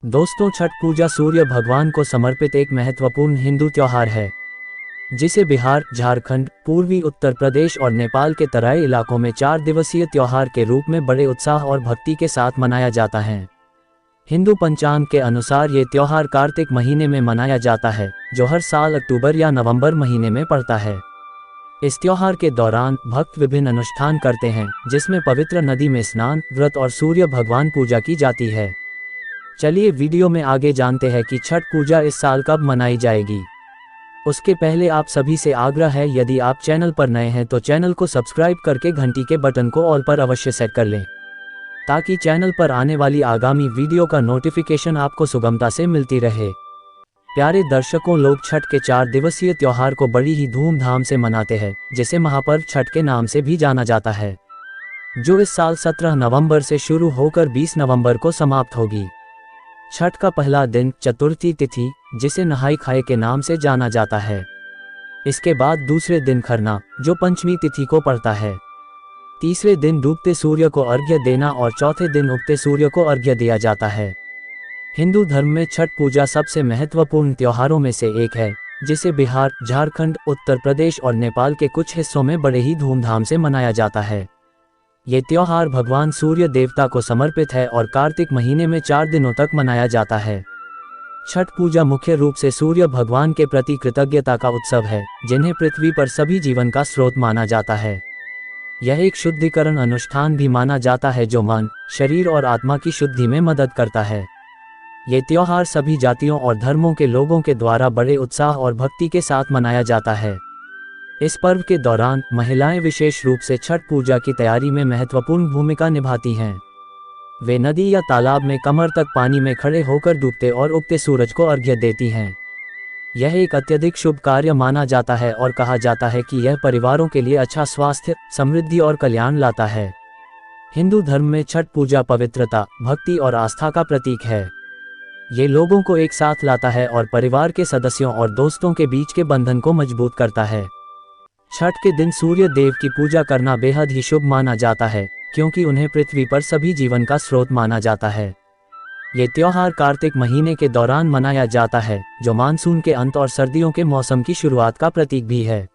दोस्तों, छठ पूजा सूर्य भगवान को समर्पित एक महत्वपूर्ण हिंदू त्योहार है जिसे बिहार, झारखंड, पूर्वी उत्तर प्रदेश और नेपाल के तराई इलाकों में 4 दिवसीय त्योहार के रूप में बड़े उत्साह और भक्ति के साथ मनाया जाता है। हिंदू पंचांग के अनुसार ये त्योहार कार्तिक महीने में मनाया जाता है, जो हर साल अक्टूबर या नवंबर महीने में पड़ता है। इस त्योहार के दौरान भक्त विभिन्न अनुष्ठान करते हैं, जिसमें पवित्र नदी में स्नान, व्रत और सूर्य भगवान पूजा की जाती है। चलिए वीडियो में आगे जानते हैं कि छठ पूजा इस साल कब मनाई जाएगी। उसके पहले आप सभी से आग्रह है, यदि आप चैनल पर नए हैं तो चैनल को सब्सक्राइब करके घंटी के बटन को ऑल पर अवश्य सेट कर लें, ताकि चैनल पर आने वाली आगामी वीडियो का नोटिफिकेशन आपको सुगमता से मिलती रहे। प्यारे दर्शकों, लोग छठ के 4 दिवसीय त्योहार को बड़ी ही धूमधाम से मनाते हैं, जिसे महापर्व छठ के नाम से भी जाना जाता है, जो इस साल 17 नवंबर से शुरू होकर 20 नवंबर को समाप्त होगी। छठ का पहला दिन चतुर्थी तिथि, जिसे नहाई खाए के नाम से जाना जाता है। इसके बाद दूसरे दिन खरना, जो पंचमी तिथि को पड़ता है। तीसरे दिन डूबते सूर्य को अर्घ्य देना और चौथे दिन उगते सूर्य को अर्घ्य दिया जाता है। हिंदू धर्म में छठ पूजा सबसे महत्वपूर्ण त्योहारों में से एक है, जिसे बिहार, झारखंड, उत्तर प्रदेश और नेपाल के कुछ हिस्सों में बड़े ही धूमधाम से मनाया जाता है। ये त्योहार भगवान सूर्य देवता को समर्पित है और कार्तिक महीने में 4 दिनों तक मनाया जाता है। छठ पूजा मुख्य रूप से सूर्य भगवान के प्रति कृतज्ञता का उत्सव है, जिन्हें पृथ्वी पर सभी जीवन का स्रोत माना जाता है। यह एक शुद्धिकरण अनुष्ठान भी माना जाता है, जो मन, शरीर और आत्मा की शुद्धि में मदद करता है। ये त्योहार सभी जातियों और धर्मों के लोगों के द्वारा बड़े उत्साह और भक्ति के साथ मनाया जाता है। इस पर्व के दौरान महिलाएं विशेष रूप से छठ पूजा की तैयारी में महत्वपूर्ण भूमिका निभाती हैं। वे नदी या तालाब में कमर तक पानी में खड़े होकर डूबते और उगते सूरज को अर्घ्य देती हैं। यह एक अत्यधिक शुभ कार्य माना जाता है और कहा जाता है कि यह परिवारों के लिए अच्छा स्वास्थ्य, समृद्धि और कल्याण लाता है। हिंदू धर्म में छठ पूजा पवित्रता, भक्ति और आस्था का प्रतीक है। ये लोगों को एक साथ लाता है और परिवार के सदस्यों और दोस्तों के बीच के बंधन को मजबूत करता है। छठ के दिन सूर्य देव की पूजा करना बेहद ही शुभ माना जाता है, क्योंकि उन्हें पृथ्वी पर सभी जीवन का स्रोत माना जाता है। ये त्योहार कार्तिक महीने के दौरान मनाया जाता है, जो मानसून के अंत और सर्दियों के मौसम की शुरुआत का प्रतीक भी है।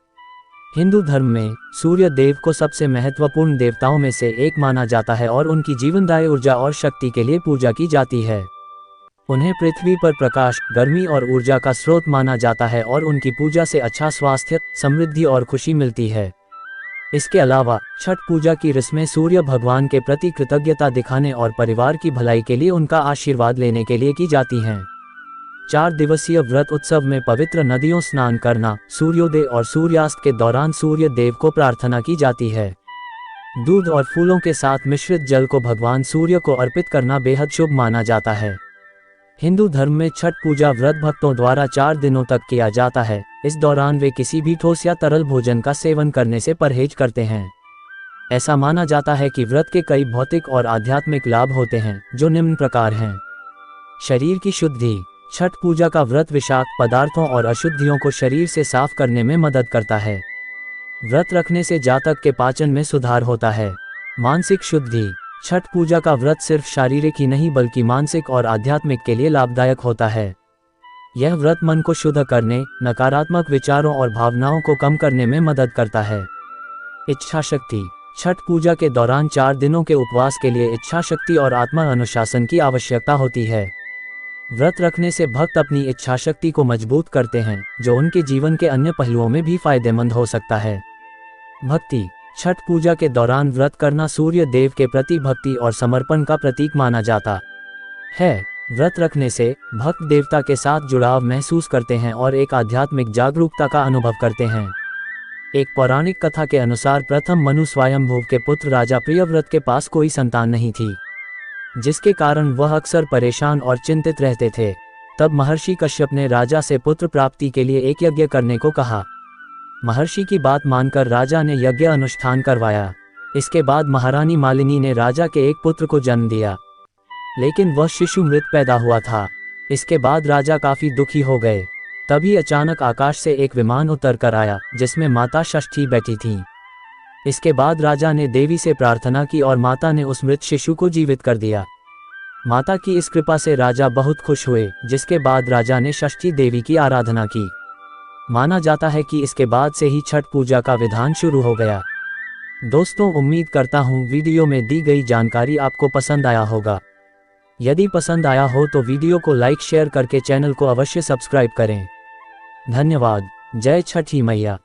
हिंदू धर्म में सूर्य देव को सबसे महत्वपूर्ण देवताओं में से एक माना जाता है और उनकी जीवनदायी ऊर्जा और शक्ति के लिए पूजा की जाती है। उन्हें पृथ्वी पर प्रकाश, गर्मी और ऊर्जा का स्रोत माना जाता है और उनकी पूजा से अच्छा स्वास्थ्य, समृद्धि और खुशी मिलती है। इसके अलावा छठ पूजा की रस्में सूर्य भगवान के प्रति कृतज्ञता दिखाने और परिवार की भलाई के लिए उनका आशीर्वाद लेने के लिए की जाती हैं। 4 दिवसीय व्रत उत्सव में पवित्र नदियों स्नान करना, सूर्योदय और सूर्यास्त के दौरान सूर्य देव को प्रार्थना की जाती है। दूध और फूलों के साथ मिश्रित जल को भगवान सूर्य को अर्पित करना बेहद शुभ माना जाता है। हिंदू धर्म में छठ पूजा व्रत भक्तों द्वारा 4 दिनों तक किया जाता है। इस दौरान वे किसी भी ठोस या तरल भोजन का सेवन करने से परहेज करते हैं। ऐसा माना जाता है कि व्रत के कई भौतिक और आध्यात्मिक लाभ होते हैं, जो निम्न प्रकार हैं। शरीर की शुद्धि। छठ पूजा का व्रत विषाक्त पदार्थों और अशुद्धियों को शरीर से साफ करने में मदद करता है। व्रत रखने से जातक के पाचन में सुधार होता है। मानसिक शुद्धि। छठ पूजा का व्रत सिर्फ शारीरिक ही नहीं बल्कि मानसिक और आध्यात्मिक के लिए लाभदायक होता है। यह व्रत मन को शुद्ध करने, नकारात्मक विचारों और भावनाओं को कम करने में मदद करता है। इच्छा शक्ति। छठ पूजा के दौरान 4 दिनों के उपवास के लिए इच्छा शक्ति और आत्मा अनुशासन की आवश्यकता होती है। व्रत रखने से भक्त अपनी इच्छा शक्ति को मजबूत करते हैं, जो उनके जीवन के अन्य पहलुओं में भी फायदेमंद हो सकता है। भक्ति। छठ पूजा के दौरान व्रत करना सूर्य देव के प्रति भक्ति और समर्पण का प्रतीक माना जाता है। व्रत रखने से भक्त देवता के साथ जुड़ाव महसूस करते हैं और एक आध्यात्मिक जागरूकता का अनुभव करते हैं। एक पौराणिक कथा के अनुसार प्रथम मनु स्वयंभू के पुत्र राजा प्रियव्रत के पास कोई संतान नहीं थी, जिसके कारण वह अक्सर परेशान और चिंतित रहते थे। तब महर्षि कश्यप ने राजा से पुत्र प्राप्ति के लिए एक यज्ञ करने को कहा। महर्षि की बात मानकर राजा ने यज्ञ अनुष्ठान करवाया। इसके बाद महारानी मालिनी ने राजा के एक पुत्र को जन्म दिया, लेकिन वह शिशु मृत पैदा हुआ था। इसके बाद राजा काफी दुखी हो गए। तभी अचानक आकाश से एक विमान उतर कर आया, जिसमें माता षष्ठी बैठी थीं। इसके बाद राजा ने देवी से प्रार्थना की और माता ने उस मृत शिशु को जीवित कर दिया। माता की इस कृपा से राजा बहुत खुश हुए, जिसके बाद राजा ने षष्ठी देवी की आराधना की। माना जाता है कि इसके बाद से ही छठ पूजा का विधान शुरू हो गया। दोस्तों, उम्मीद करता हूँ वीडियो में दी गई जानकारी आपको पसंद आया होगा। यदि पसंद आया हो तो वीडियो को लाइक शेयर करके चैनल को अवश्य सब्सक्राइब करें। धन्यवाद। जय छठी मैया।